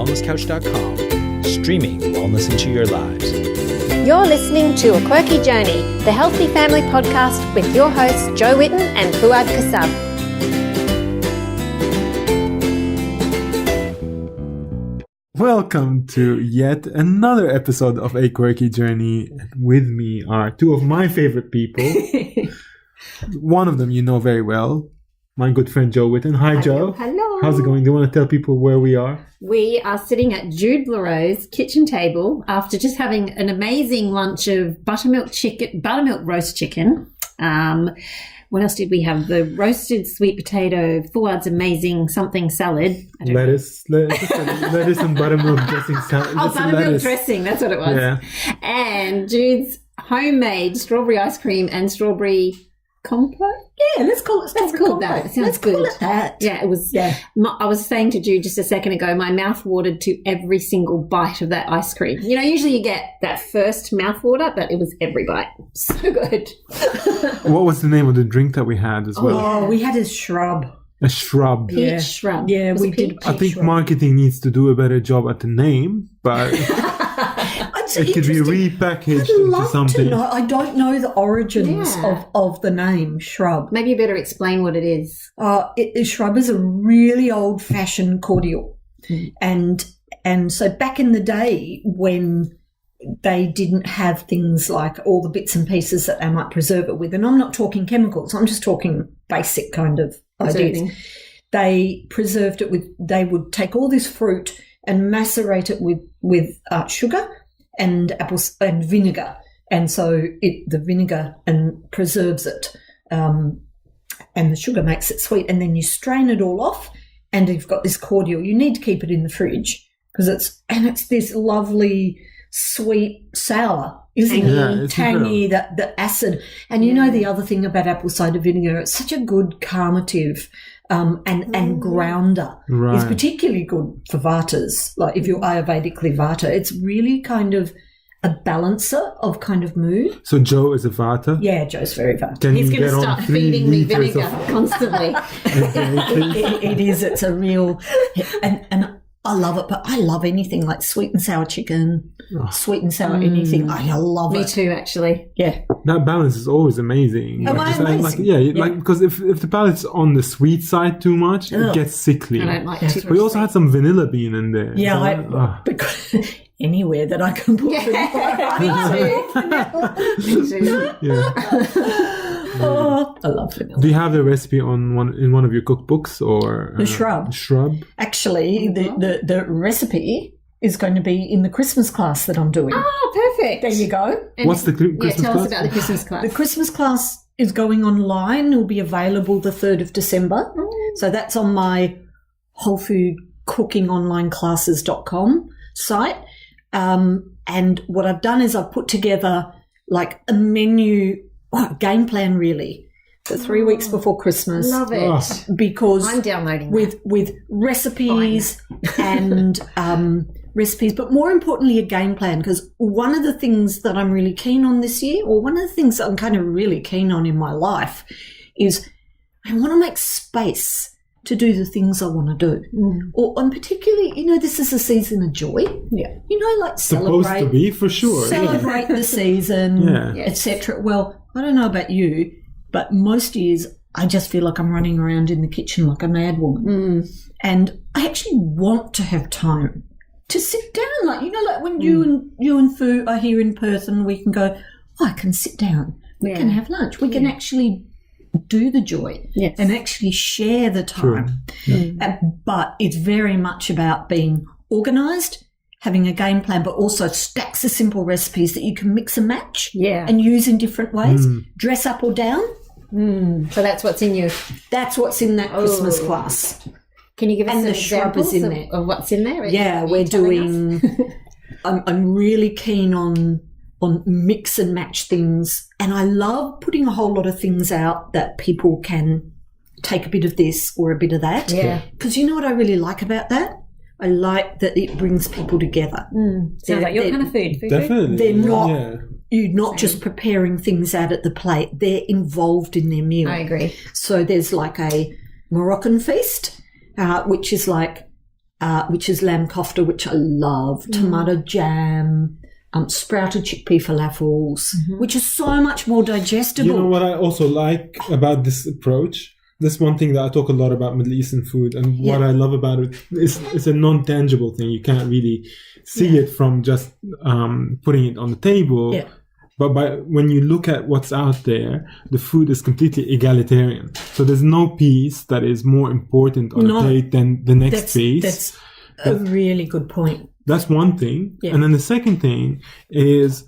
wellnesscouch.com, streaming wellness into your lives. You're listening to A Quirky Journey, the healthy family podcast with your hosts Jo Whitten and Fuad Kassab. Welcome to yet another episode of A Quirky Journey. With me are two of my favorite people. One of them you know very well, my good friend Jo Whitten. Hi, Jo. Hello. How's it going? Do you want to tell people where we are? We are sitting at Jude Blereau's kitchen table after just having an amazing lunch of buttermilk roast chicken. What else did we have? The roasted sweet potato, Fuad's amazing something salad. Lettuce and buttermilk dressing salad. Oh, buttermilk dressing, that's what it was. Yeah. And Jude's homemade strawberry ice cream and strawberry compote. Yeah, let's call it strawberry That's called compote. that. It sounds Let's good. call it that. Yeah, it was. Yeah. I was saying to Jude just a second ago, my mouth watered to every single bite of that ice cream. You know, usually you get that first mouth water, but it was every bite. So good. What was the name of the drink that we had as well? Oh, we had a shrub. A shrub. Peach shrub. Yeah, Was we it did. peach? I think shrub. marketing needs to do a better job at the name, but It's it could be interesting. repackaged I'd into love something. to know. I don't know the origins Yeah. of the name shrub. Maybe you better explain what it is. Shrub is a really old-fashioned cordial, and so back in the day when they didn't have things like all the bits and pieces that they might preserve it with, and I'm not talking chemicals, I'm just talking basic kind of ideas. Preserving. They preserved it with. They would take all this fruit and macerate it with sugar and apples and vinegar, and so the vinegar and preserves it, and the sugar makes it sweet. And then you strain it all off, and you've got this cordial. You need to keep it in the fridge because it's this lovely sweet sour, isn't Yeah, it? it's Tangy, the acid, and you know the other thing about apple cider vinegar, it's such a good calmative. And grounder is Right. particularly good for Vatas. Like if you're Ayurvedically Vata, it's really kind of a balancer of kind of mood. So Jo is a Vata. Yeah, Joe's very Vata. Can He's you going to get start on 3 feeding me liters vinegar of constantly. It is. It's a real, and I love it. But I love anything like sweet and sour chicken, sweet and sour anything. I love Me it. too, actually. Yeah. That balance is always amazing. Am I Just amazing? yeah, Yeah. like because if the palate's on the sweet side too much, it Ugh. gets sickly. I don't like Yes. too We also had some vanilla bean in there. Yeah, So, because anywhere that I can put food. Me too. yeah. Oh, I love vanilla. Do you have the recipe in one of your cookbooks or The shrub. Shrub. Actually, the recipe is going to be in the Christmas class that I'm doing. Oh, perfect. There you go. And What's the Christmas tell class? us about the Christmas class. The Christmas class is going online. It will be available the 3rd of December. So that's on my Wholefood cookingonlineclasses.com site. And what I've done is I've put together like a menu, game plan really, for 3 weeks before Christmas. Love it. Oh. Because I'm downloading with recipes and recipes, but more importantly, a game plan. Because one of the things that I'm really keen on this year, or one of the things that I'm kind of really keen on in my life, is I want to make space to do the things I want to do. And particularly, this is a season of joy. Yeah. Like Supposed celebrate. to be, for sure. Celebrate the season, Yeah. etc. Well, I don't know about you, but most years I just feel like I'm running around in the kitchen like a mad woman. And I actually want to have time to sit down. Like when you and Fu are here in Perth and we can go, I can sit down. We can have lunch. We can actually do the joy and actually share the time. But it's very much about being organised, having a game plan, but also stacks of simple recipes that you can mix and match and use in different ways, dress up or down. So that's what's in you. That's what's in that Christmas class. Can you give us And some the shrub is examples in of, there. of what's in there? Yeah, Are you we're telling us? doing I'm really keen on mix and match things, and I love putting a whole lot of things out that people can take a bit of this or a bit of that. Yeah. Because you know what I really like about that? I like that it brings people together. Sounds like your kind of food. Definitely. They're not Yeah. you're not just preparing things out at the plate. They're involved in their meal. I agree. So there's like a Moroccan feast, which is like which is lamb kofta, which I love, tomato jam, sprouted chickpea falafels, which is so much more digestible. You know what I also like about this approach? This one thing that I talk a lot about Middle Eastern food, and what I love about it is it's a non-tangible thing. You can't really see it from just putting it on the table. Yeah. But when you look at what's out there, the food is completely egalitarian. So there's no piece that is more important on a plate than the next piece. That's a really good point. That's one thing. Yeah. And then the second thing is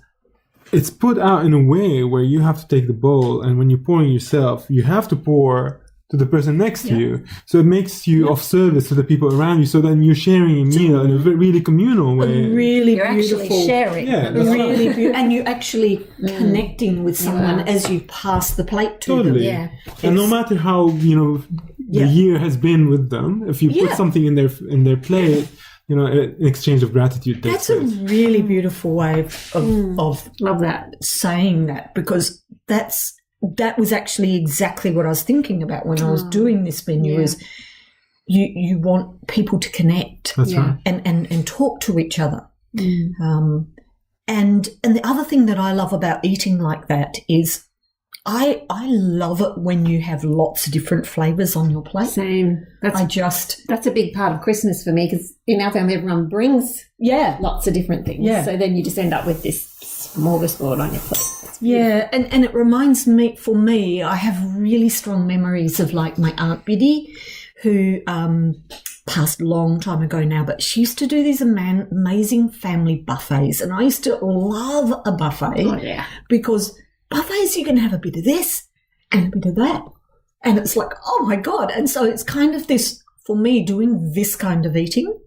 it's put out in a way where you have to take the bowl, and when you're pouring yourself, you have to pour to the person next to you. So it makes you of service to the people around you. So then you're sharing a meal in a really communal way. Really You're beautiful. actually sharing. Yeah, that's Really beautiful. And you're actually connecting with someone as you pass the plate to them. Totally. Yeah. And no matter how, the year has been with them, if you put something in their plate, an exchange of gratitude takes That's a place. really beautiful way of Love that. saying that, because that was actually exactly what I was thinking about when I was doing this menu. Is you want people to connect That's right. and talk to each other. And the other thing that I love about eating like that is I love it when you have lots of different flavours on your plate. Same. That's a big part of Christmas for me, because in our family everyone brings lots of different things. Yeah. So then you just end up with this smorgasbord on your plate. Yeah, and it reminds me, for me, I have really strong memories of like my Aunt Biddy, who passed a long time ago now, but she used to do these amazing family buffets, and I used to love a buffet because buffets, you can have a bit of this and a bit of that, and it's like, oh my God. And so it's kind of this, for me, doing this kind of eating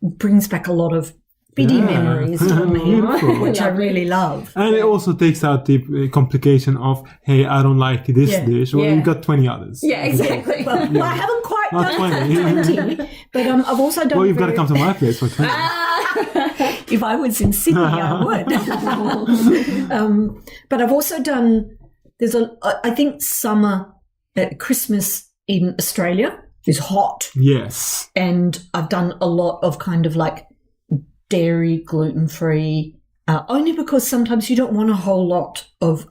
brings back a lot of Biddy memories for me, Beautiful. which I really love. And it also takes out the complication of, hey, I don't like this dish. Well, you've got 20 others. Yeah, exactly. Well, I haven't quite Not done 20, but I've also done. Well, you've got to come to my place for 20. If I was in Sydney, I would. But I've also done. I think summer, Christmas in Australia is hot, Yes. and I've done a lot of kind of like dairy, gluten-free, only because sometimes you don't want a whole lot of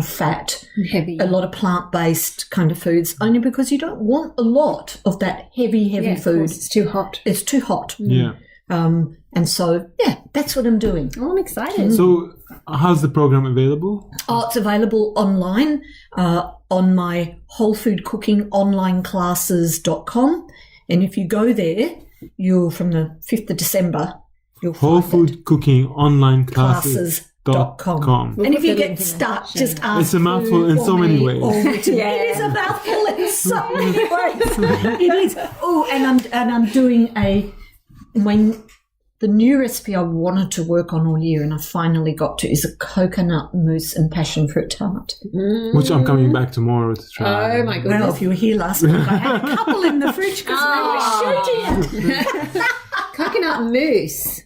fat, Heavy. a lot of plant-based kind of foods, only because you don't want a lot of that heavy Of food. course, it's too hot. It's too hot. Yeah. And so, that's what I'm doing. Oh, I'm excited. So how's the program available? Oh, it's available online on my Wholefood Cooking online classes.com. And if you go there, from the 5th of December, you'll find Wholefood Cooking online classes.com. And if you get stuck, just ask. It's a mouthful in so many ways. It is a mouthful in so many ways. It is. Oh, and I'm doing the new recipe I wanted to work on all year, and I finally got to, is a coconut mousse and passion fruit tart. Which I'm coming back tomorrow to try. Oh my goodness. Well, if you were here last week, I had a couple in the fridge because we were shooting it. Coconut mousse.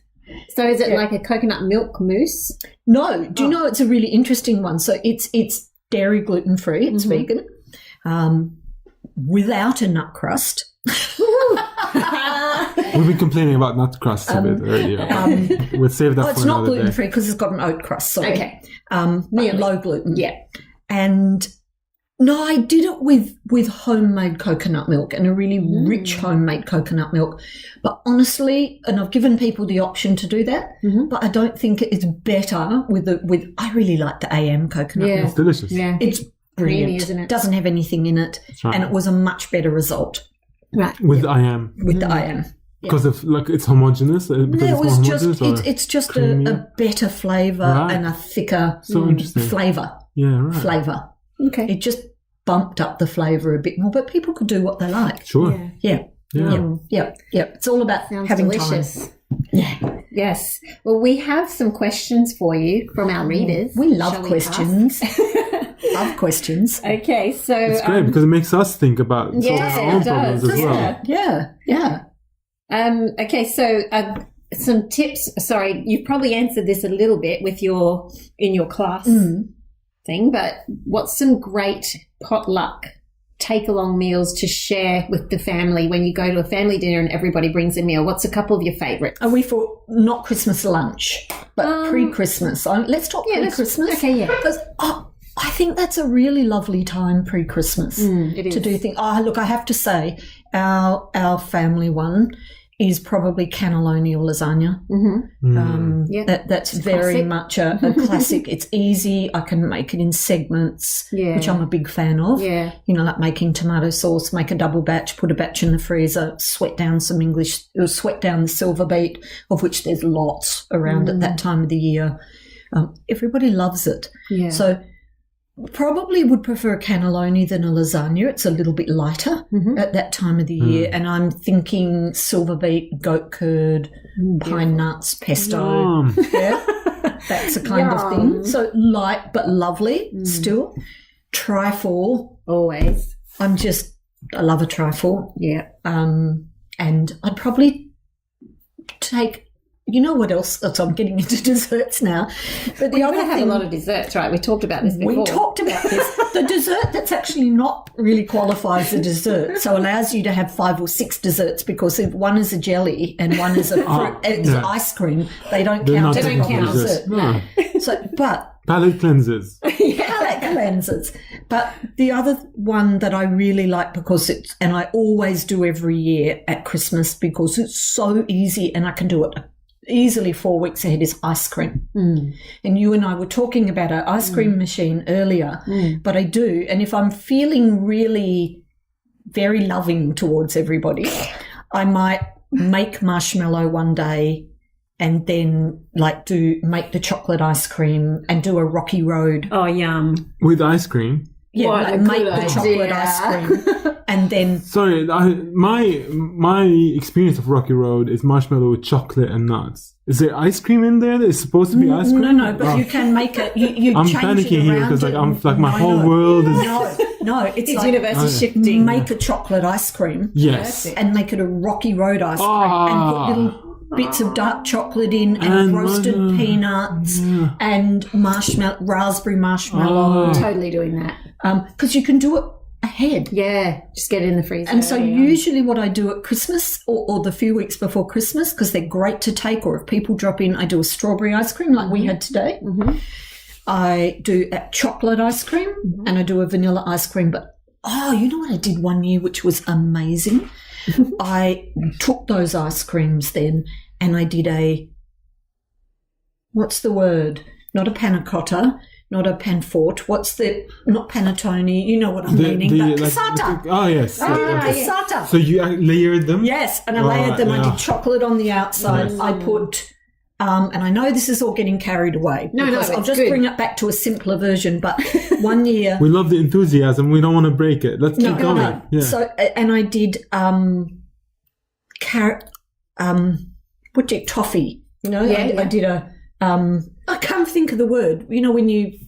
So is it like a coconut milk mousse? No, do you know it's a really interesting one? So it's dairy, gluten free, it's vegan, without a nut crust. We've been complaining about nut crusts a bit earlier. We'll save that for It's not another gluten day. free because it's got an oat crust. Sorry. Okay. But low gluten. Yeah. And no, I did it with homemade coconut milk, and a really rich homemade coconut milk. But honestly, and I've given people the option to do that, but I don't think it's better with I really like the AM coconut It's milk. delicious. Yeah. It's brilliant. Creamy, isn't it? Doesn't have anything in it, right. and it was a much better result Right. With IM. with the IM. Because of it's homogenous? Because No, it's more homogenous? it's just creamy? a better flavour Right. and a thicker So interesting. flavour. Yeah, right. Flavour. Okay. It just bumped up the flavour a bit more, but people could do what they like. Sure. Yeah. Yeah. It's all about Sounds having delicious. time. Yeah. Yes. Well, we have some questions for you from our readers. We love Shall questions. ask? Love questions. Okay, so It's great because it makes us think about our own problems as well. Yeah. okay, so some tips. Sorry, you've probably answered this a little bit with in your class thing, but what's some great potluck take-along meals to share with the family when you go to a family dinner and everybody brings a meal? What's a couple of your favourites? Are we for not Christmas lunch, but pre-Christmas? Let's talk pre-Christmas. Okay, yeah. Because I think that's a really lovely time pre-Christmas it is. to do things. Oh, look, I have to say, our family one is probably cannelloni or lasagna. That's very much a classic. It's easy. I can make it in segments, which I'm a big fan of. Yeah. You know, like making tomato sauce, make a double batch, put a batch in the freezer, sweat down the silver beet, of which there's lots around at that time of the year. Everybody loves it. Yeah. So probably would prefer a cannelloni than a lasagna. It's a little bit lighter at that time of the year. And I'm thinking silver beet, goat curd, pine nuts, pesto. Yeah, that's the kind of thing. So light but lovely still. Trifle. Always. I love a trifle. Yeah. And I'd probably take... You know what else? So I'm getting into desserts now. But the other thing, have a lot of desserts, right? We talked about this before. We talked about this. The dessert that's actually not really qualifies as a dessert, so allows you to have 5 or 6 desserts, because if one is a jelly and one is a fruit, it's ice cream, they don't count. They don't count. Dessert. No. So, but palate cleanses. Palate cleanses. But the other one that I really like, because and I always do every year at Christmas because it's so easy and I can do it easily 4 weeks ahead, is ice cream. And you and I were talking about our ice cream machine earlier, but I do. And if I'm feeling really very loving towards everybody, I might make marshmallow one day and then make the chocolate ice cream and do a Rocky Road. Oh, yum. With ice cream? Yeah, make the chocolate ice cream. And then... Sorry, my experience of Rocky Road is marshmallow with chocolate and nuts. Is there ice cream in there? It's supposed to be ice cream? No, but you can make it. You I'm change panicking it here around because my whole world is... No, it's like universe is shifting. Make a chocolate ice cream. Yes. And make it a Rocky Road ice cream. And put little bits of dark chocolate in and roasted peanuts and raspberry marshmallow. Totally doing that. Because you can do it ahead. Yeah, just get it in the freezer. And so usually what I do at Christmas or the few weeks before Christmas, because they're great to take, or if people drop in, I do a strawberry ice cream like we had today. I do a chocolate ice cream and I do a vanilla ice cream. But, you know what I did one year, which was amazing? I took those ice creams then and I did what's the word? Not a panna cotta, not a panfort. Not panettone, you know what I'm meaning, but cassata. Yes. Cassata. So you layered them? Yes, and I layered them. I did chocolate on the outside. Yes. I put, and I know this is all getting carried away. I'll just bring it back to a simpler version. But one year... We love the enthusiasm. We don't want to break it. Let's keep going. No. Yeah. So, and I did toffee. You know, I did a... I can't think of the word. You know, when you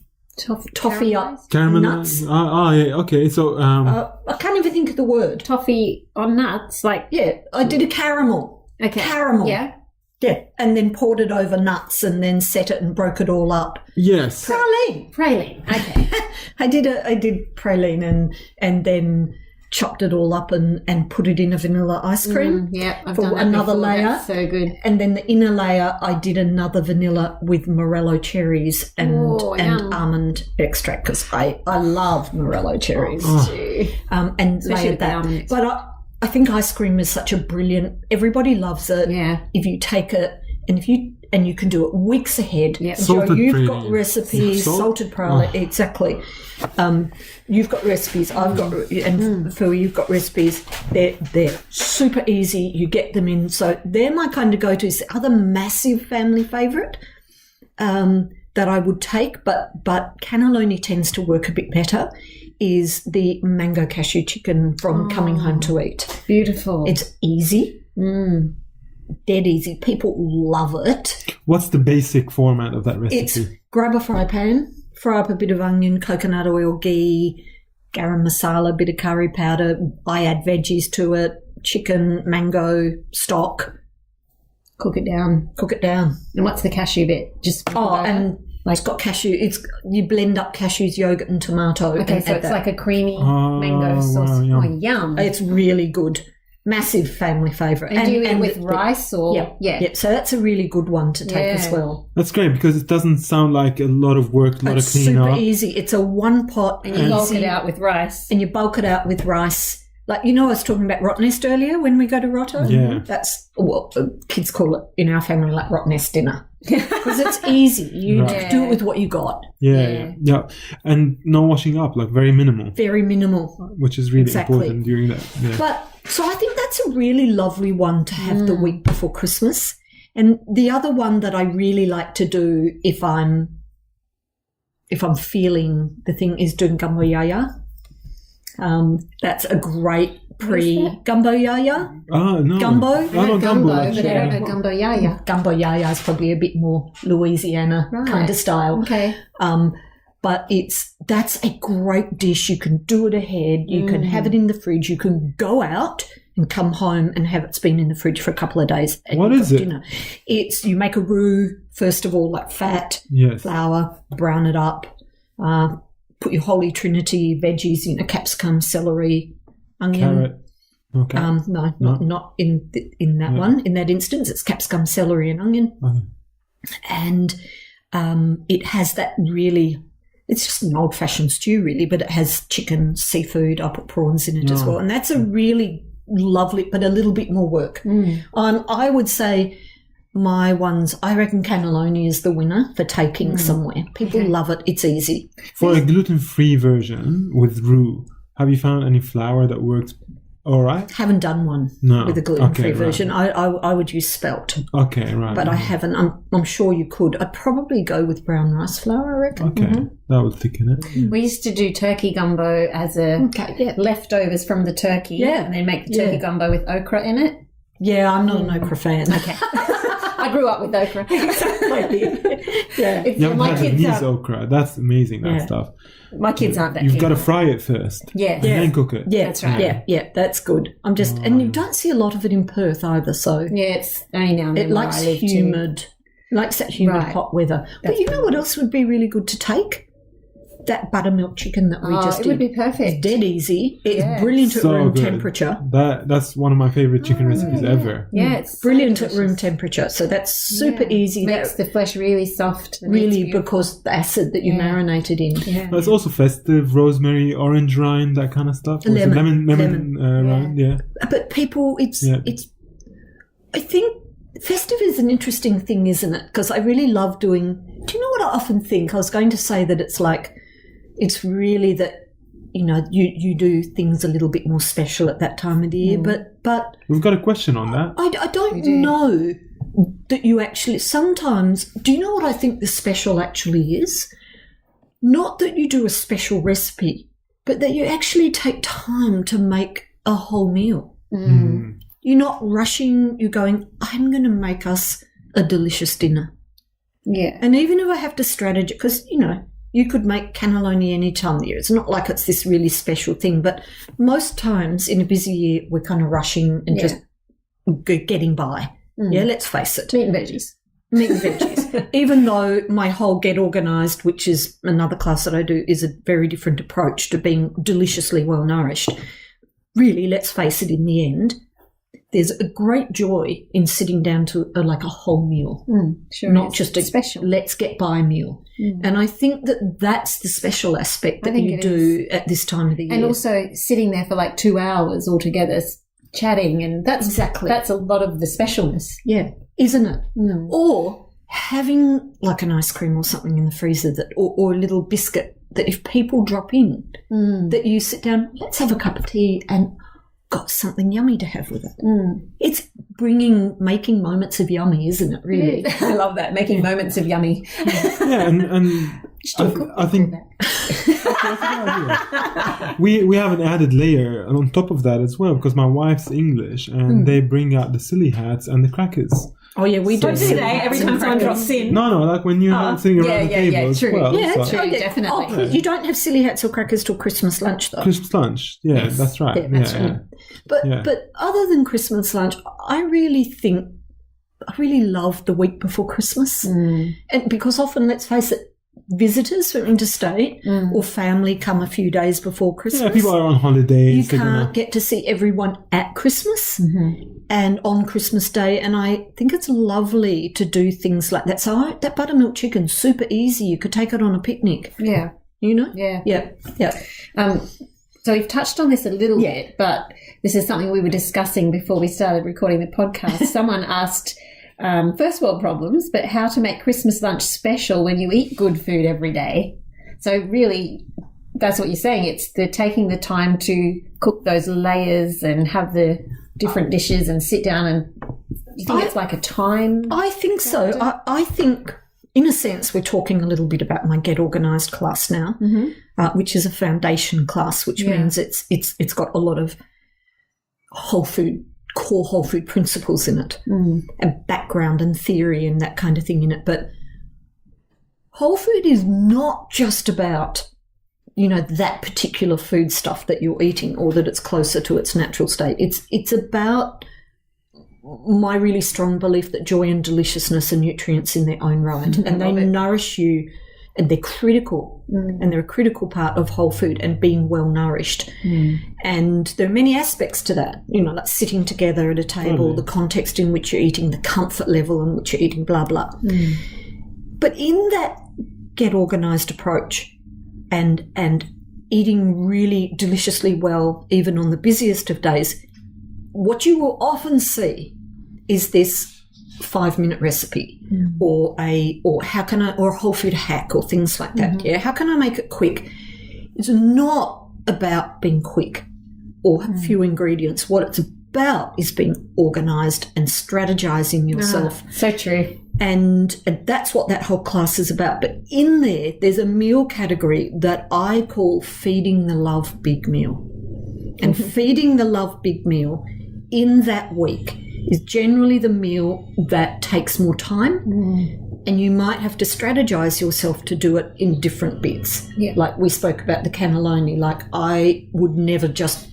toffee up nuts. Okay. So I can't even think of the word. Toffee on nuts, I did a caramel. Okay. Caramel. Yeah. Yeah, and then poured it over nuts and then set it and broke it all up. Yes. Praline. Okay. I did praline and then chopped it all up and put it in a vanilla ice cream. I've for done that another before. layer. That's so good. And then the inner layer, I did another vanilla with morello cherries and almond extract, because I love morello cherries. And especially layered that. Almonds. But I think ice cream is such a brilliant. Everybody loves it. Yeah. If you take it and you can do it weeks ahead. Yep. Salted you've praline. got recipes. Salted praline, exactly. You've got recipes. I've got, and Phil, you've got recipes. They're super easy. You get them in. So they're my kind of go-tos. The other massive family favourite that I would take, but cannelloni tends to work a bit better, is the mango cashew chicken from Coming Home to Eat. Beautiful. It's easy. Dead easy. People love it. What's the basic format of that recipe? It's grab a fry pan, fry up a bit of onion, coconut oil, ghee, garam masala, bit of curry powder. I add veggies to it, chicken, mango, stock. Cook it down. Cook it down. And what's the cashew bit? Just and It's got cashew. You blend up cashews, yogurt, and tomato. Okay, and so add it's that. like a creamy mango sauce. wow, yum. Oh, yum. It's really good. Massive family favourite. And do you eat it with rice or? Yeah. So that's a really good one to take as Yeah. well. That's great because it doesn't sound like a lot of work, a lot It's of cleaning super up. easy. It's a one pot. And you bulk it out with rice. And you bulk it out with rice. Like, I was talking about rot nest earlier when we go to Roto. Yeah. That's what kids call it in our family, like rot nest dinner. Because it's easy. You Right. do it with what you got. Yeah. And no washing up, like very minimal, Very minimal. which is really Exactly. important during that. Yeah. But so I think that's a really lovely one to have the week before Christmas. And the other one that I really like to do if I'm feeling the thing is doing gumbo yaya. That's a great gumbo yaya. No. Gumbo? Oh, no, gumbo. but I actually. don't know gumbo yaya. Gumbo yaya is probably a bit more Louisiana kind of style. Okay. But that's a great dish. You can do it ahead. You can have it in the fridge. You can go out and come home and have it's been in the fridge for a couple of days. And What you've is got it? Dinner. You make a roux, first of all, like fat, Yes. flour, brown it up, put your holy trinity veggies in, capsicum, celery, onion. Carrot. Okay. No, not in that one. In that instance, it's capsicum, celery, and onion. Okay. And it has that really, it's just an old-fashioned stew really, but it has chicken, seafood. I put prawns in it as well. And that's a really lovely, but a little bit more work. I would say my ones, I reckon cannelloni is the winner for taking somewhere. People love it. It's easy. For a gluten-free version with roux, have you found any flour that works all right? Haven't done one No. with a gluten-free Okay, right. version. I would use spelt, Okay, right. but I haven't. I'm sure you could. I'd probably go with brown rice flour, I reckon. Okay, that would thicken it. We used to do turkey gumbo as leftovers from the turkey. Yeah. And then make the turkey gumbo with okra in it. Yeah, I'm not an okra fan. Okay. I grew up with okra. Yeah. You haven't my had kids Lebanese are, okra. That's amazing, that stuff. my kids aren't that You've keen. got to fry it first. Yeah. And then cook it. Yeah, That's right. Yeah, that's good. And you don't see a lot of it in Perth either, so Yeah, it's only now and then it where likes I live too. humid. It likes that humid Right. hot weather. But you know what else would be really good to take? That buttermilk chicken that we just it did. would be perfect. It's dead easy. It's Yeah. brilliant at So room good. temperature. That's one of my favorite chicken recipes ever. Yeah, it's Brilliant so at room delicious. temperature. So that's super easy. Makes That the flesh really soft. and really it's beautiful. because the acid that you marinated in. Yeah. But it's also festive, rosemary, orange rind, that kind of stuff. Or is it Lemon. lemon rind, yeah. But people, it's. I think festive is an interesting thing, isn't it? Because I really love doing. Do you know what I often think? I was going to say that it's like, it's really that, you do things a little bit more special at that time of the year. But We've got a question on that. I don't know that you actually sometimes. Do you know what I think the special actually is? Not that you do a special recipe, but that you actually take time to make a whole meal. You're not rushing, you're going, I'm going to make us a delicious dinner. Yeah. And even if I have to strategize, because, you could make cannelloni any time of the year. It's not like it's this really special thing, but most times in a busy year, we're kind of rushing and just getting by. Yeah, let's face it. Meat and veggies. Meat and veggies. Even though my whole Get Organised, which is another class that I do, is a very different approach to being deliciously well nourished. Really, let's face it, in the end, there's a great joy in sitting down to a whole meal, Sure. not is. just a special. let's get by meal. And I think that that's the special aspect that think you it do at this time of the year. And also sitting there for 2 hours altogether, chatting, and that's a lot of the specialness. yeah, isn't it? Or having an ice cream or something in the freezer or a little biscuit that if people drop in, that you sit down, let's have a cup of tea and got something yummy to have with it. It's making moments of yummy, isn't it, really? I love that, making moments of yummy. Yeah, and I think we have an added layer on top of that as well, because my wife's English and they bring out the silly hats and the crackers. Oh, yeah, we do. Every time someone drops in. No, like when you're sitting around the table as true. well. Yeah, so. true, definitely. Oh, you don't have silly hats or crackers till Christmas lunch, though. Christmas lunch. Yeah, that's right. Yeah, that's right. But other than Christmas lunch, I really think I really love the week before Christmas. And because often, let's face it, visitors from interstate or family come a few days before Christmas. Yeah, people are on holidays. You can't get to see everyone at Christmas and on Christmas Day. And I think it's lovely to do things like that. So that buttermilk chicken's super easy. You could take it on a picnic. Yeah. You know? Yeah. Yeah. So we've touched on this a little bit, but this is something we were discussing before we started recording the podcast. Someone asked, first world problems, but how to make Christmas lunch special when you eat good food every day. So really, that's what you're saying. It's taking the time to cook those layers and have the different dishes and sit down and you think it's like a time? I think so. I think, in a sense, we're talking a little bit about my Get Organised class now, which is a foundation class, which means it's got a lot of core whole food principles in it and background and theory and that kind of thing in it. But whole food is not just about, that particular food stuff that you're eating or that it's closer to its natural state. It's about my really strong belief that joy and deliciousness are nutrients in their own right, and they nourish you, and they're critical, and they're a critical part of whole food and being well nourished. And there are many aspects to that, like sitting together at a table, the context in which you're eating, the comfort level in which you're eating, blah, blah. But in that Get Organised approach and eating really deliciously well, even on the busiest of days, what you will often see is this 5-minute recipe or a whole food hack or things like that. Yeah, how can I make it quick? It's not about being quick or few ingredients. What it's about is being organised and strategizing yourself. So true. And that's what that whole class is about. But in there's a meal category that I call feeding the love big meal. And feeding the love big meal in that week is generally the meal that takes more time, and you might have to strategize yourself to do it in different bits. Yeah. Like we spoke about the cannelloni, like I would never just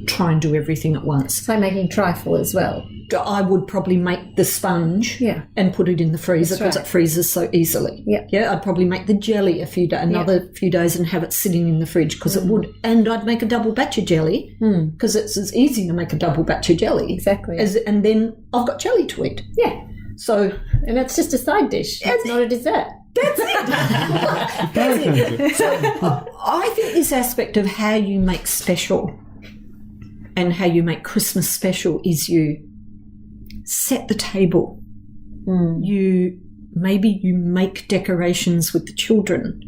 try and do everything at once. So making trifle as well. I would probably make the sponge and put it in the freezer because it freezes so easily. Yeah, I'd probably make the jelly another few days and have it sitting in the fridge because it would. And I'd make a double batch of jelly because it's as easy to make a double batch of jelly. Exactly. And then I've got jelly to eat. Yeah. So, and it's just a side dish. It's not a dessert. That's it. So I think this aspect of how you make special and how you make Christmas special is you set the table. Maybe you make decorations with the children.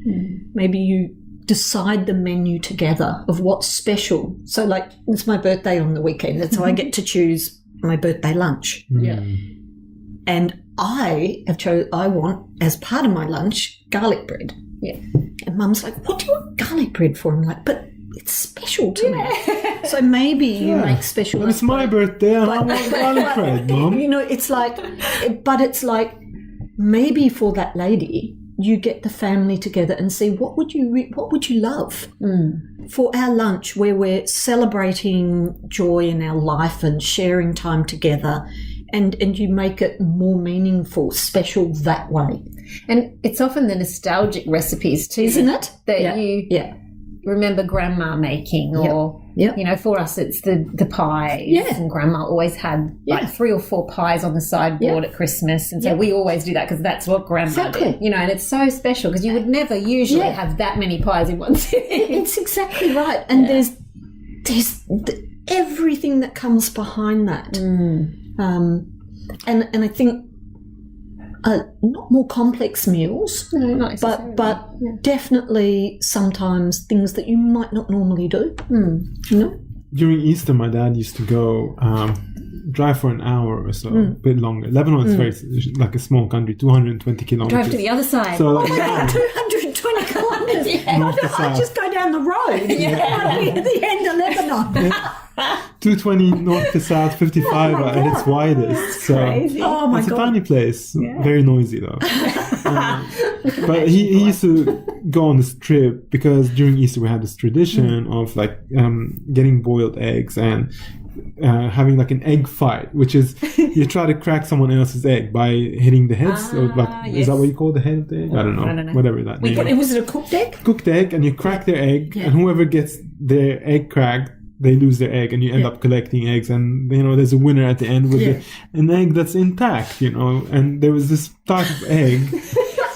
Maybe you decide the menu together of what's special. So like it's my birthday on the weekend, and so I get to choose my birthday lunch. Yeah. And I want as part of my lunch garlic bread. Yeah. And Mum's like, what do you want garlic bread for? I'm like, but it's special to me. So maybe you make special. Well, it's my birthday and I want garlic bread, Mum. It's like maybe for that lady, you get the family together and see what would you love for our lunch, where we're celebrating joy in our life and sharing time together, and you make it more meaningful, special that way. And it's often the nostalgic recipes too, isn't it? That you remember grandma making, or for us it's the pies. Yeah. And grandma always had like 3 or 4 pies on the sideboard at Christmas, and so we always do that because that's what grandma did. And it's so special because you would never usually have that many pies in one sitting. It's exactly right. And there's everything that comes behind that. And I think not more complex meals, but definitely sometimes things that you might not normally do. During Easter, my dad used to go drive for an hour or so, a bit longer. Lebanon is very like a small country, 220 kilometers. Drive to the other side. So, like, 220 kilometers. I just go down the road. At the end of Lebanon. 220 north to south, 55 at its widest. So crazy. Oh my it's God. a tiny place, very noisy though. But he used to go on this trip because during Easter we had this tradition of like getting boiled eggs and having like an egg fight, which is you try to crack someone else's egg by hitting the heads. Or like, is that what you call the head of the egg? I don't know. Whatever that name is. Was it a cooked egg? Cooked egg, and you crack their egg, and whoever gets their egg cracked, they lose their egg, and you end up collecting eggs, and there's a winner at the end with an egg that's intact, and there was this type of egg.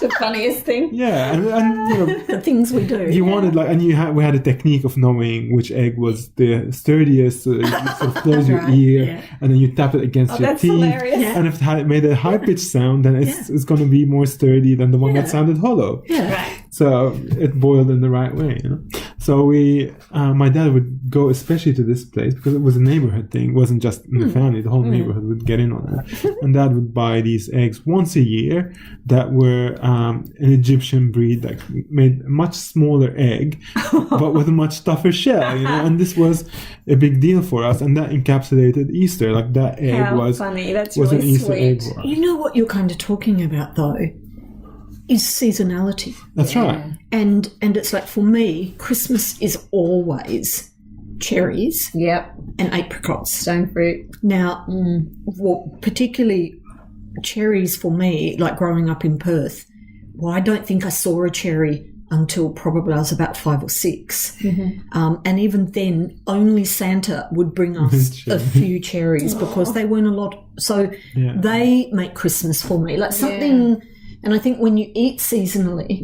The funniest thing. Yeah, and the things we do. You wanted we had a technique of knowing which egg was the sturdiest, so you sort of close your ear, and then you tap it against your teeth, and if it made a high pitched sound, then it's going to be more sturdy than the one that sounded hollow. Yeah, right. So it boiled in the right way. So my dad would go especially to this place because it was a neighborhood thing. It wasn't just in the family; the whole neighborhood would get in on it. And Dad would buy these eggs once a year that were an Egyptian breed that made a much smaller egg, but with a much tougher shell. And this was a big deal for us, and that encapsulated Easter. Like that egg was funny. That's was really an Easter egg sweet. for us. You know what you're kind of talking about, though, is seasonality. That's right. And it's like, for me, Christmas is always cherries Yep. and apricots. Stone fruit. Now, particularly cherries for me, like growing up in Perth, I don't think I saw a cherry until probably I was about 5 or 6. And even then, only Santa would bring us a few cherries because they weren't a lot. So they make Christmas for me. Like something, and I think when you eat seasonally,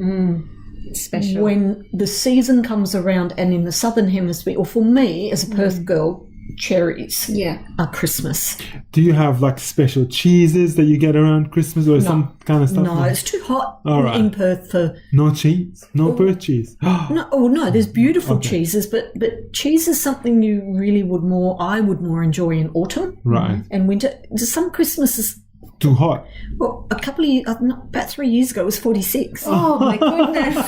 it's special. when the season comes around, and in the Southern Hemisphere, or for me as a Perth girl, cherries are Christmas. Do you have like special cheeses that you get around Christmas or some kind of stuff? No, it's too hot right. in Perth for... No cheese? No Perth cheese? No, there's beautiful cheeses, but cheese is something I would more enjoy in autumn and winter. Some Christmases... Too hot? Well, about 3 years ago, it was 46. Oh my goodness.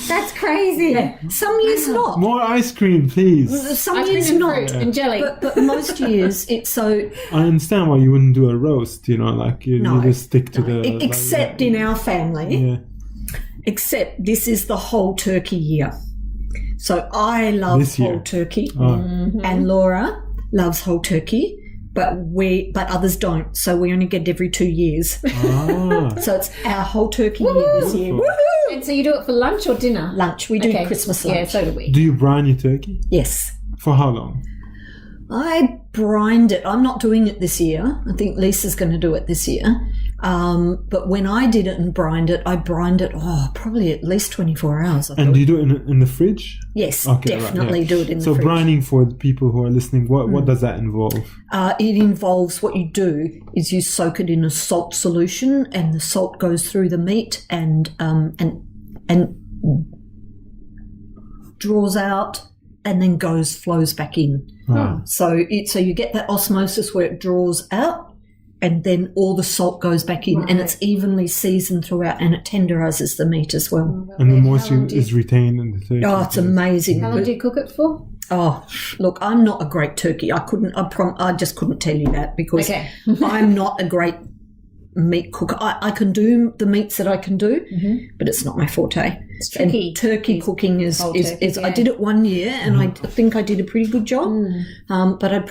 That's crazy. Some years not. More ice cream, please. Some Ice years cream and not. fruit and jelly. But most years, it's so... I understand why you wouldn't do a roast, like you just stick to the... Except in our family. Except this is the whole turkey year. So I love whole turkey. And Laura loves whole turkey. But others don't, so we only get it every 2 years. So it's our whole turkey year this year. Woohoo! And so you do it for lunch or dinner? Lunch. We do Christmas lunch. Yeah, so do we. Do you brine your turkey? Yes. For how long? I brined it. I'm not doing it this year. I think Lisa's going to do it this year. But when I did it and brined it, I brined it, probably at least 24 hours. And do you do it in the fridge? Yes, okay, definitely do it in the fridge. So brining, for the people who are listening, what does that involve? It involves, what you do is you soak it in a salt solution, and the salt goes through the meat and draws out and then flows back in. So you get that osmosis where it draws out, and then all the salt goes back in, and it's evenly seasoned throughout, and it tenderizes the meat as well. And the moisture is retained in the turkey. Oh, it's amazing. How long do you cook it for? Oh, look, I'm not a great turkey. I just couldn't tell you that because I'm not a great meat cooker. I can do the meats that I can do, but it's not my forte. It's tricky. And turkey cooking is I did it 1 year, and I think I did a pretty good job. But I'm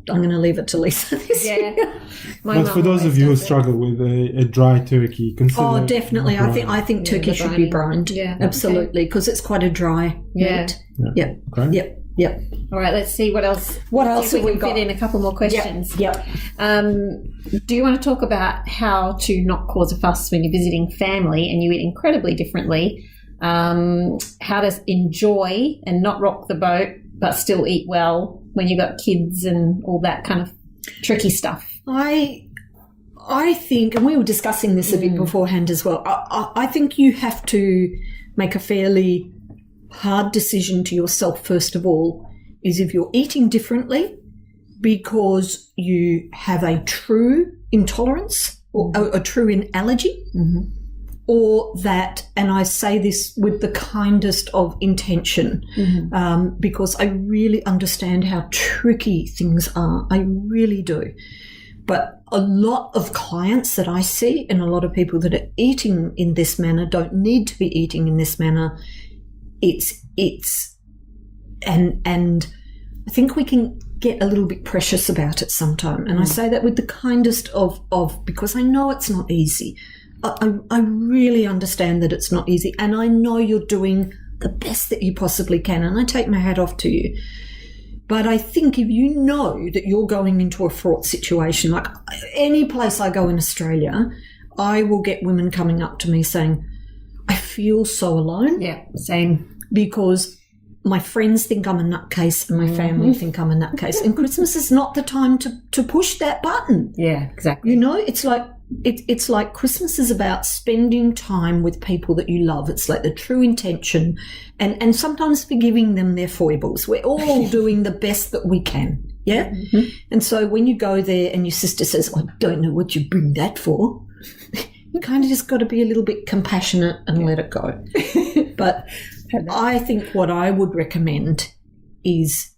going to leave it to Lisa this year. But for those of you who struggle with a dry turkey, consider... definitely. I think turkey should be brined. Yeah, absolutely, because it's quite a dry meat. Yeah. Okay. Yep. All right, let's see what else. What else have we got? Fit in a couple more questions. Yep. Do you want to talk about how to not cause a fuss when you're visiting family and you eat incredibly differently? How to enjoy and not rock the boat, but still eat well when you've got kids and all that kind of tricky stuff? I think, and we were discussing this a bit beforehand as well, I think you have to make a fairly hard decision to yourself, first of all, is if you're eating differently because you have a true intolerance or a true allergy, or that, and I say this with the kindest of intention, because I really understand how tricky things are. I really do. But a lot of clients that I see and a lot of people that are eating in this manner don't need to be eating in this manner. And I think we can get a little bit precious about it sometimes. And I say that with the kindest of because I know it's not easy. I really understand that it's not easy. And I know you're doing the best that you possibly can. And I take my hat off to you. But I think if you know that you're going into a fraught situation, like any place I go in Australia, I will get women coming up to me saying, I feel so alone. Yeah, same. Because my friends think I'm a nutcase and my family think I'm a nutcase. And Christmas is not the time to push that button. Yeah, exactly. You know, it's like Christmas is about spending time with people that you love. It's like the true intention and sometimes forgiving them their foibles. We're all doing the best that we can. Yeah? Mm-hmm. And so when you go there and your sister says, I don't know what you bring that for, you kind of just got to be a little bit compassionate and let it go. But I think what I would recommend is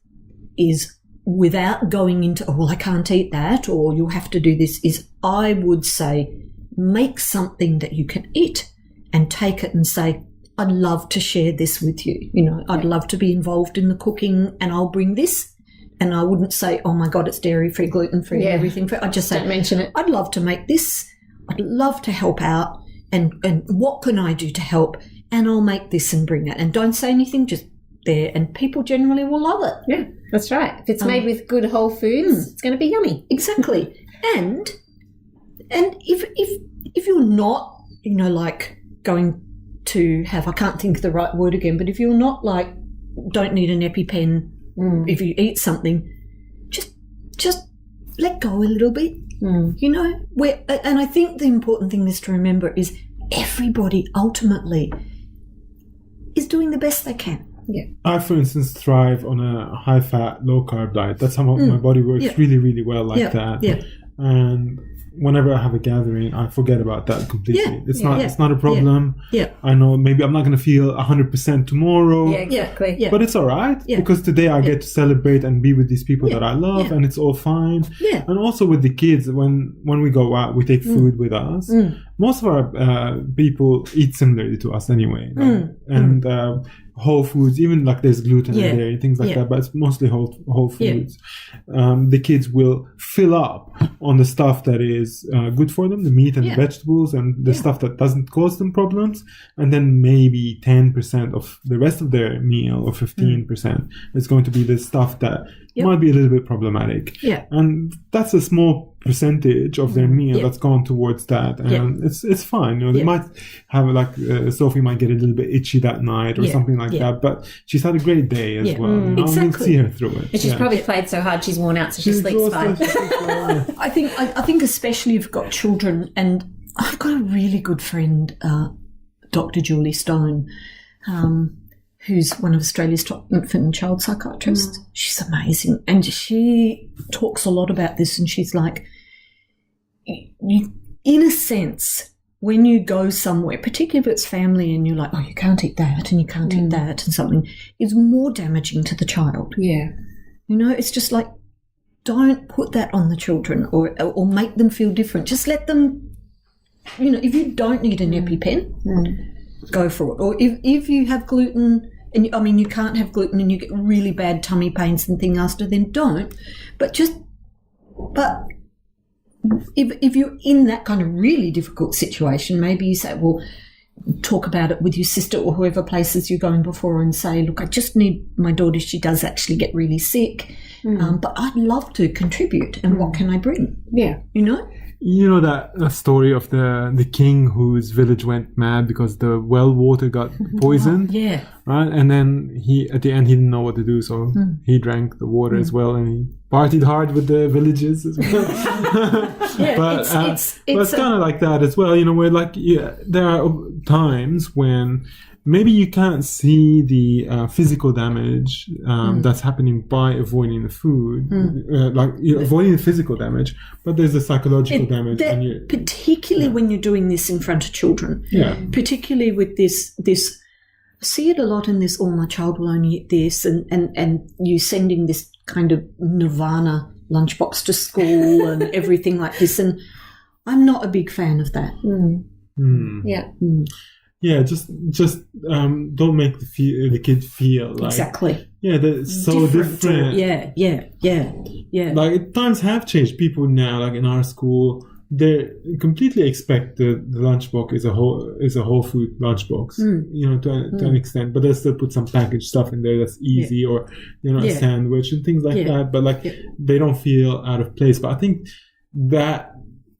without going into, oh, well, I can't eat that or you'll have to do this, is I would say make something that you can eat and take it and say, I'd love to share this with you. You know, I'd love to be involved in the cooking and I'll bring this. And I wouldn't say, oh, my God, it's dairy-free, gluten-free, everything free. I'd just say, don't mention it. I'd love to make this. I'd love to help out. And what can I do to help? And I'll make this and bring it. And don't say anything, just there. And people generally will love it. Yeah, that's right. If it's made with good whole foods, it's going to be yummy. Exactly. And if you're not, you know, like going to have, I can't think of the right word again, but if you're not like, don't need an EpiPen if you eat something, just let go a little bit. You know, and I think the important thing is to remember is everybody ultimately is doing the best they can. Yeah. I, for instance, thrive on a high-fat, low-carb diet. That's how my body works really, really well like that. Yeah. And whenever I have a gathering, I forget about that completely. Yeah. It's not a problem. Yeah. I know maybe I'm not going to feel 100% tomorrow. Yeah, exactly. Yeah. But it's all right because today I get to celebrate and be with these people that I love and it's all fine. Yeah. And also with the kids, when we go out, we take food with us. Most of our people eat similarly to us anyway. And whole foods, even like there's gluten in there and things like that, but it's mostly whole foods. The kids will fill up on the stuff that is good for them, the meat and the vegetables and the stuff that doesn't cause them problems. And then maybe 10% of the rest of their meal or 15% is going to be the stuff that might be a little bit problematic. Yeah. And that's a small percentage of their meal that's gone towards that. And it's fine. You know, they might have like, Sophie might get a little bit itchy that night or something like that, but she's had a great day as well. You know? Exactly. We'll see her through it. And she's probably played so hard she's worn out, so she sleeps fine. I think especially if you've got children, and I've got a really good friend, Dr. Julie Stone, who's one of Australia's top infant and child psychiatrists. She's amazing. And she talks a lot about this, and she's like, in a sense, when you go somewhere, particularly if it's family and you're like, oh, you can't eat that and you can't eat that and something, is more damaging to the child. Yeah. You know, it's just like, don't put that on the children or make them feel different. Just let them, you know, if you don't need an EpiPen, go for it. Or if you have gluten, and I mean, you can't have gluten and you get really bad tummy pains and things after, then don't. But if you're in that kind of really difficult situation, maybe you say, well, talk about it with your sister or whoever places you're going before and say, look, I just need my daughter, she does actually get really sick, but I'd love to contribute, and what can I bring? Yeah. You know? You know that story of the king whose village went mad because the well water got poisoned? Yeah. Right? And then at the end, he didn't know what to do, so he drank the water as well, and he partied hard with the villagers as well. But it's kind of like that as well, you know, where like there are times when maybe you can't see the physical damage that's happening by avoiding the food, like you're avoiding the physical damage, but there's the psychological damage. Particularly when you're doing this in front of children. Yeah. Particularly with this I see it a lot in this, oh, my child will only eat this, and you sending this kind of nirvana lunchbox to school and everything like this, and I'm not a big fan of that. Yeah. Yeah, just don't make the kid feel like Exactly. Yeah, that's so different. Yeah. Like times have changed. People now, like in our school, they completely expect the lunchbox is a whole food lunchbox. To an extent, but they still put some packaged stuff in there that's easy, or a sandwich and things like that. But they don't feel out of place. But I think that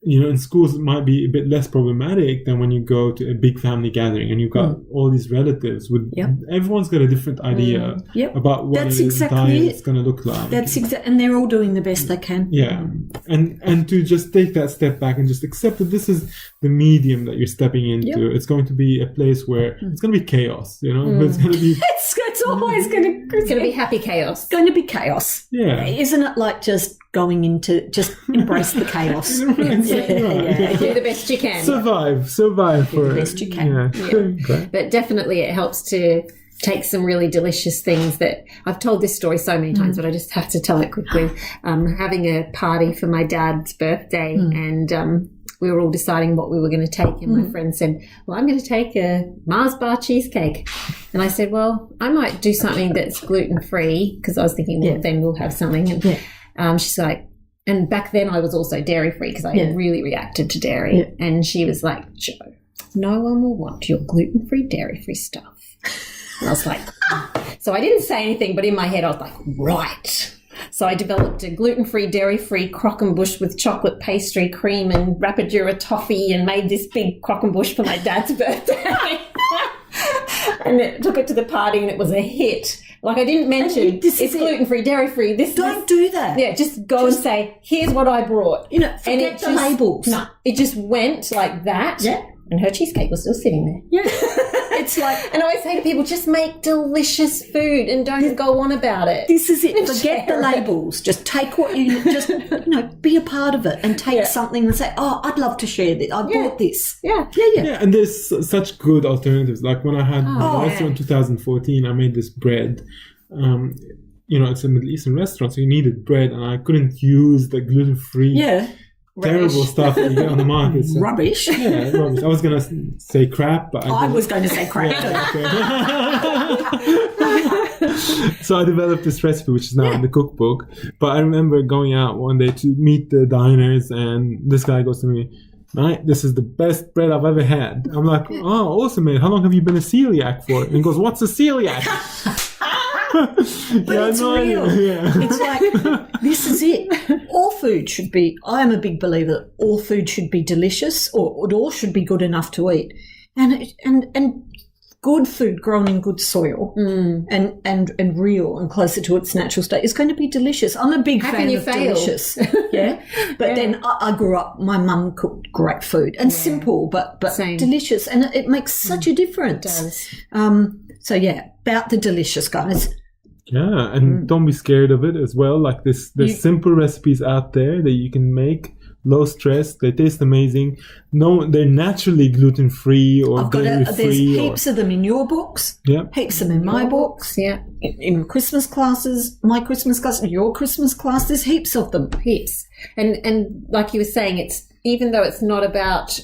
in schools it might be a bit less problematic than when you go to a big family gathering and you've got all these relatives with everyone's got a different idea about what diet is going to look like. That's exactly, and they're all doing the best they can. Yeah, and to just take that step back and just accept that this is the medium that you're stepping into. It's going to be a place where it's going to be chaos, but it's going to be. It's always going to be happy chaos. It's going to be chaos. Yeah, isn't it like just going into just embrace the chaos? Do the best you can. Survive for the best you can. Yeah. But definitely it helps to take some really delicious things that I've told this story so many times, but I just have to tell it quickly. Having a party for my dad's birthday and we were all deciding what we were going to take, and my friend said, well, I'm going to take a Mars bar cheesecake. And I said, well, I might do something that's gluten-free, because I was thinking, well, then we'll have something. And she's like, and back then I was also dairy-free because I had really reacted to dairy. Yeah. And she was like, Joe, no one will want your gluten-free, dairy-free stuff. And I was like, so I didn't say anything, but in my head I was like, right. So I developed a gluten-free, dairy-free croquembouche with chocolate pastry, cream and Rapidura toffee, and made this big croquembouche for my dad's birthday. And took it to the party and it was a hit. Like I didn't mention it's gluten-free, dairy-free. Don't do that. Yeah, just go and say, here's what I brought. Forget the labels. No, it just went like that. Yeah. And her cheesecake was still sitting there. Yeah. It's like, and I always say to people, just make delicious food and don't go on about it. This is it. Forget the labels. Just take what be a part of it and take something and say, oh, I'd love to share this. I bought this. Yeah. And there's such good alternatives. Like when I had my restaurant in 2014, I made this bread. It's a Middle Eastern restaurant, so you needed bread, and I couldn't use the gluten-free. Terrible stuff that you get on the market. So. Rubbish. Yeah, rubbish. I was going to say crap, but I was going to say crap. So I developed this recipe, which is now in the cookbook. But I remember going out one day to meet the diners, and this guy goes to me, "Mate, this is the best bread I've ever had." I'm like, "Oh, awesome, mate. How long have you been a celiac for?" And he goes, "What's a celiac?" But it's real. It's like, this is it. All food should be, I am a big believer that all food should be delicious, or it all should be good enough to eat. And good food grown in good soil and real and closer to its natural state is going to be delicious. I'm a big fan of delicious. But then I grew up, my mum cooked great food and simple but delicious, and it makes such a difference. It does. About the delicious, guys. Yeah, and don't be scared of it as well. Like there's simple recipes out there that you can make, low stress. They taste amazing. No, they're naturally gluten free or dairy free. There's heaps of them in your books. Yeah, heaps of them in my books. Yeah, in Christmas classes, my Christmas class, your Christmas class. There's heaps of them. Heaps, and like you were saying, it's even though it's not about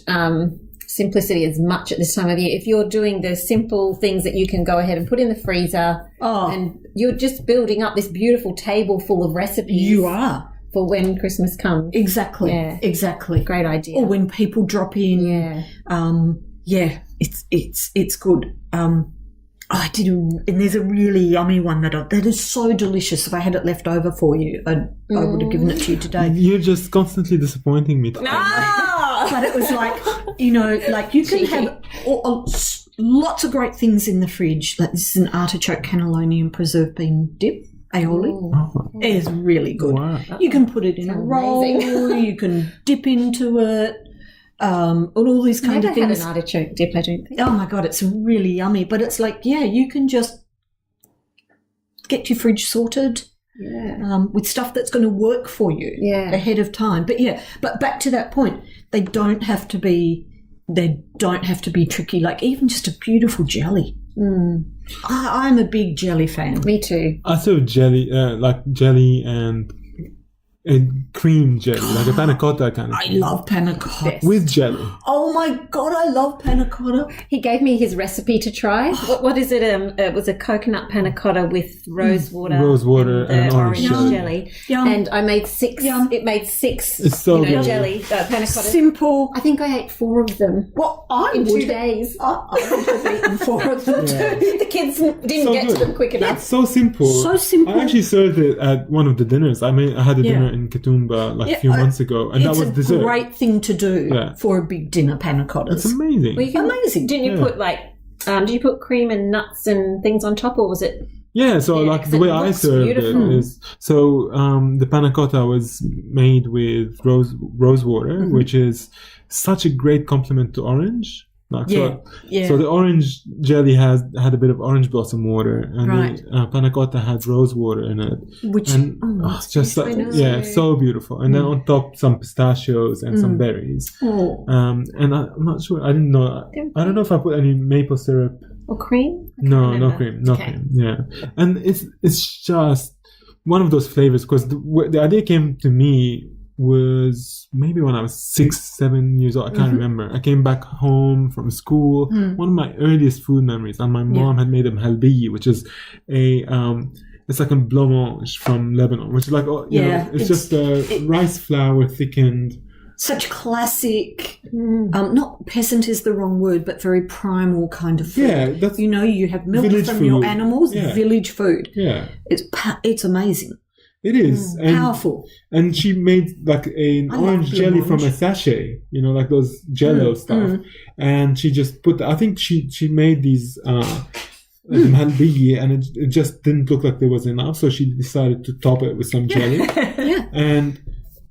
simplicity as much at this time of year. If you're doing the simple things that you can go ahead and put in the freezer, and you're just building up this beautiful table full of recipes. You are. For when Christmas comes. Exactly. Yeah. Exactly. Great idea. Or when people drop in. It's good. I did, and there's a really yummy one that is so delicious. If I had it left over for you, I would have given it to you today. You're just constantly disappointing me. But it was like, like you can have lots of great things in the fridge. Like this is an artichoke, cannelloni and preserved bean dip. Aioli. It is really good. Wow. You can put it in a roll. You can dip into it. All these kind of things. I've had an artichoke dip, I don't think. Oh my God, it's really yummy. But it's like, you can just get your fridge sorted with stuff that's going to work for you ahead of time. But back to that point, they don't have to be tricky. Like even just a beautiful jelly. I'm a big jelly fan. Me too. I thought jelly, like jelly and a cream jelly, like a panna cotta kind of I thing. love panna cotta. With jelly. Oh my God, I love panna cotta. He gave me his recipe to try. What is it? It was a coconut panna cotta with rose water, and orange jelly. Yum. And I made 6. Yum. It made 6. It's so good. Jelly panna cotta. Simple. I think I ate 4 of them Well, I in would 2 days. I would have eaten 4 of them too. The kids didn't So get good. to them quick enough. It's so simple. So simple. I actually served it at one of the dinners. I had a dinner in Katoomba like a few months ago, and that was It's a dessert. great thing to do for a big dinner, panna cottas. It's amazing. Well, you can- Amazing. Didn't you put did you put cream and nuts and things on top, or was it? Yeah, so like 'cause the it way I looks served beautiful. it is the panna cotta was made with rose water, which is such a great complement to orange. Like, So the orange jelly had a bit of orange blossom water, and the panna cotta had rose water in it, Which it's just I know. so beautiful. And then on top some pistachios and some berries. And I'm not sure. I didn't know. I don't know if I put any maple syrup. Or cream? No remember. cream. No Okay. cream. Yeah, and it's just one of those flavors because the idea came to me was maybe when I was 6-7 years old. I can't remember. I came back home from school. One of my earliest food memories, and my mom had made a halbi, which is it's like a blancmange from Lebanon, which is like it's just rice flour thickened. such classic, not peasant is the wrong word, but very primal kind of food. Yeah, that's you have milk village from food. your animals, Yeah. village food. Yeah, It's amazing. it is. And, Powerful. and she made like an I love orange jelly from a blancmange. sachet, like those Jello stuff. And she just put. I think she made these. Halbi, and it just didn't look like there was enough, so she decided to top it with some jelly. And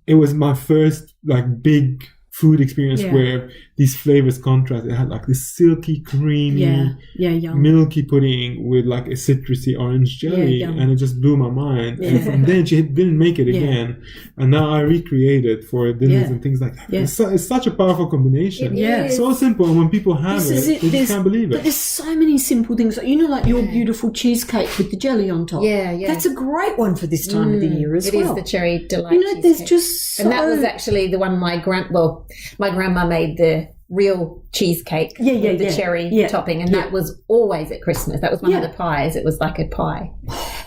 it was my first like big food experience where these flavors contrast. It had like this silky, creamy, yum. milky pudding with like a citrusy orange jelly, yum. and it just blew my mind. And from then she didn't make it again, and now I recreate it for dinners and things like that. It's such a powerful combination. is. So simple, and when people have This is it, they just can't believe But it. there's so many simple things. Like, like your beautiful cheesecake with the jelly on top. Yeah. That's a great one for this time of the year as It well. is the cherry delight. there's cheesecake. just so... And that was actually the one my grandma made the real cheesecake with the cherry topping, and that was always at Christmas. That was one of the pies. It was like a pie.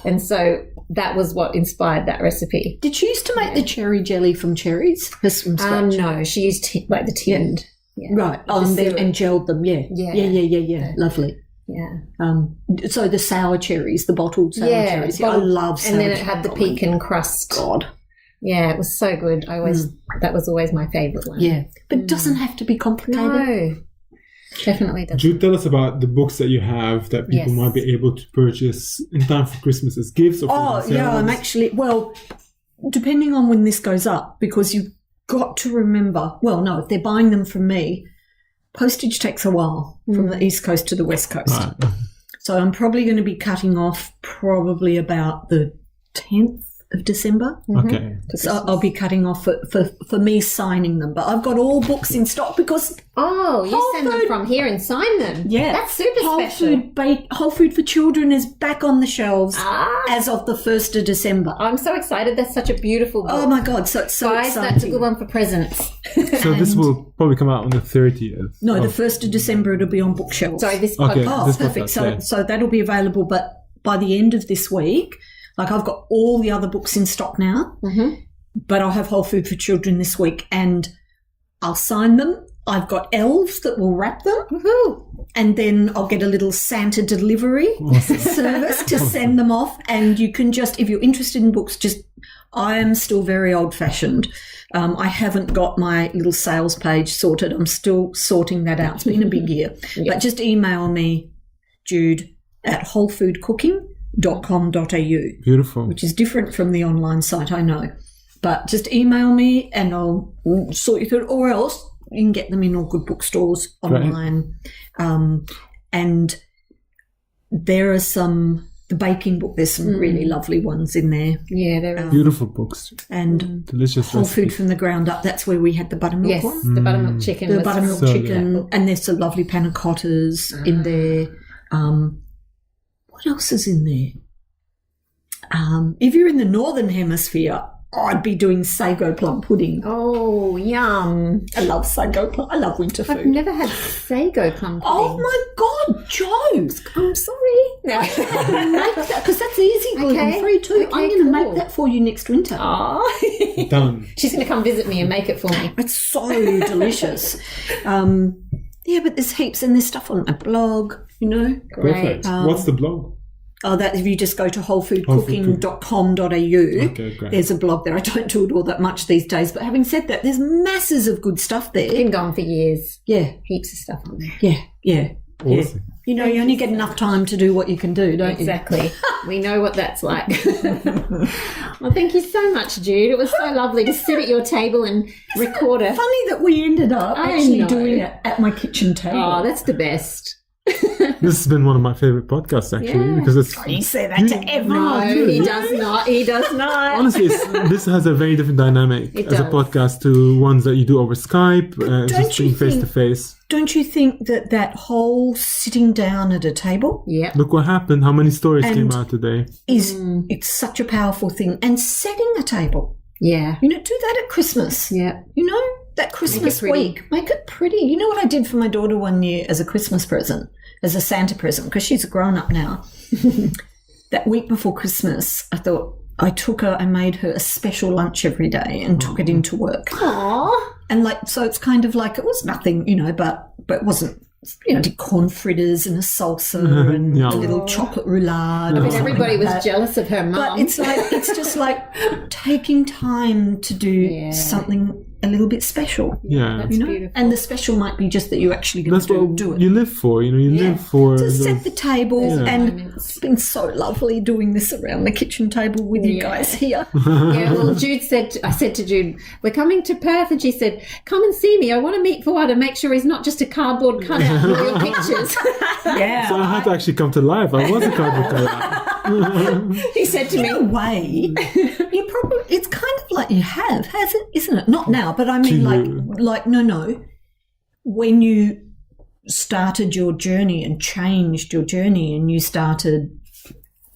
And so that was what inspired that recipe. Did she used to make the cherry jelly from cherries? From scratch? No, she used like the tinned. Yeah. Right. And gelled them, Yeah. Lovely. Yeah. So the sour cherries, the bottled sour cherries. I love sour and then it cherries. had the pecan crust. God. Yeah, it was so good. That was always my favourite one. Yeah. But it doesn't have to be complicated. No, definitely doesn't. Jude, tell us about the books that you have that people might be able to purchase in time for Christmas as gifts or for themselves. I'm actually, depending on when this goes up, because you've got to remember, if they're buying them from me, postage takes a while from the East Coast to the West Coast. Right. So I'm probably going to be cutting off probably about the 10th of December. Okay. So I'll be cutting off for me signing them. But I've got all books in stock because you send them from here and sign them. Yeah. That's super special. Whole Food for Children is back on the shelves as of the 1st of December. I'm so excited. That's such a beautiful book. Oh my God, so it's so Guys, exciting. that's a good one for presents. So this will probably come out on the 30th. No, the 1st of December it'll be on bookshelves. Sorry, this Okay. podcast. Oh, This perfect. podcast, So that'll be available, but by the end of this week, I've got all the other books in stock now, but I'll have Whole Food for Children this week, and I'll sign them. I've got elves that will wrap them, and then I'll get a little Santa delivery service to send them off. And you can just, if you're interested in books, I am still very old-fashioned. I haven't got my little sales page sorted. I'm still sorting that out. It's been a big year. But just email me, Jude, at wholefoodcooking.com.au. Beautiful. Which is different from the online site, I know. But just email me and I'll sort you through it. Or else you can get them in all good bookstores online. And there are the baking book, there's some really lovely ones in there. Yeah, they're Beautiful books. And Delicious Whole Food recipes. from the ground up, that's where we had the buttermilk one. the buttermilk chicken. The was buttermilk so chicken. And there's some lovely panna cottas in there. What else is in there? If you're in the Northern Hemisphere, I'd be doing sago plum pudding. Oh, yum. I love sago plum. I love winter food. I've never had sago plum pudding. Oh my God, Jo! I'm sorry. No. Make that, because that's easy gluten-free too. Okay, I'm going to cool. make that for you next winter. Oh. Done. She's going to come visit me and make it for me. It's so delicious. Yeah, but there's heaps and there's stuff on my blog, you know. Perfect. What's the blog? Oh, that if you just go to wholefoodcooking.com.au, Okay, great. there's a blog there. I don't do it all that much these days, but having said that, there's masses of good stuff there. Been gone for years. Yeah, Heaps of stuff on there. yeah. Awesome. You know, you only get enough time to do what you can do, don't Exactly. We know what that's like. Well, thank you so much, Jude. It was so lovely to sit at your table and record you? it. Funny that we ended up I actually know. doing it at my kitchen table. Oh, that's the best. This has been one of my favorite podcasts, actually, Yeah. because it's. You say that to everyone. No, he does not. He does not. Honestly, this has a very different dynamic It as a does. podcast to ones that you do over Skype, just you being face to think- face. Don't you think that whole sitting down at a table Yep. Look what happened. How many stories And- came out today? is it's such a powerful thing? And setting a table, Yeah. you know, do that at Christmas. Yeah. You know, that Christmas pretty. week, make it pretty. You know what I did for my daughter one year as a Christmas present, as a Santa present, because she's a grown up now. That week before Christmas, I thought I took her, I made her a special lunch every day and took it into work. Aww. And so it's kind of like, it was nothing, you know, but it wasn't, you know, did corn fritters and a salsa and Yeah. a little chocolate roulade. I mean, everybody was jealous of her mum. But it's just like taking time to do something a little bit special. Yeah. That's You know, beautiful. and the special might be just that you're actually going That's to what do it. you live for. You know, you live for. To those- set the table, Yeah. and moments. it's been so lovely doing this around the kitchen table with you guys here. Yeah, well, I said to Jude, we're coming to Perth, and she said, come and see me. I want to meet Fuad and make sure he's not just a cardboard cutout with your pictures. Yeah, So I had to actually come to life. I was a cardboard cutout. He said to in me, a way, you probably, it's kind of like you have, has it? Isn't it? Not now, but I mean, like no. When you started your journey and changed your journey, and you started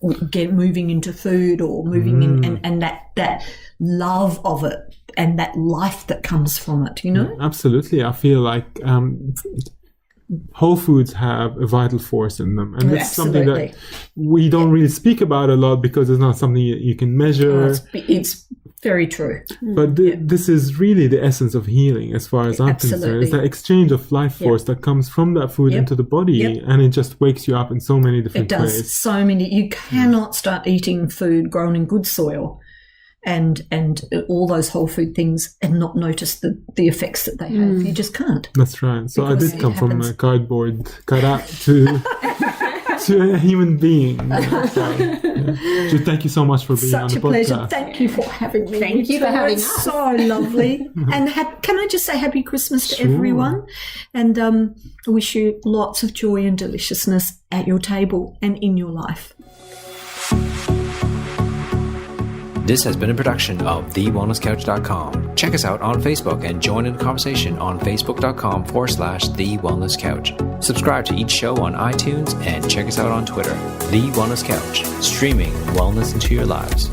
moving into food or moving in, and that love of it and that life that comes from it, you know. Absolutely. I feel like whole foods have a vital force in them. And it's something that we don't really speak about a lot because it's not something you can measure. It's very true. But this is really the essence of healing as far as I'm concerned. It's that exchange of life force that comes from that food into the body, and it just wakes you up in so many different It does. ways. So many. You cannot start eating food grown in good soil and all those whole food things and not notice the effects that they have. You just can't. That's right. So Because I did it come from happens. a cardboard cutout to to a human being. So thank you so much for being on Such the a pleasure. podcast. Thank you for having me. Thank you for having It's us. so lovely. And can I just say happy Christmas to everyone? And I wish you lots of joy and deliciousness at your table and in your life. This has been a production of TheWellnessCouch.com. Check us out on Facebook and join in the conversation on Facebook.com/The Wellness Couch. Subscribe to each show on iTunes and check us out on Twitter. The Wellness Couch, streaming wellness into your lives.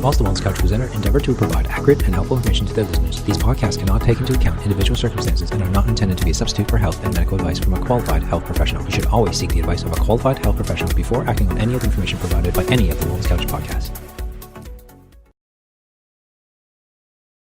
Whilst the Wellness Couch presenter endeavor to provide accurate and helpful information to their listeners, these podcasts cannot take into account individual circumstances and are not intended to be a substitute for health and medical advice from a qualified health professional. You should always seek the advice of a qualified health professional before acting on any of the information provided by any of the Wellness Couch podcasts.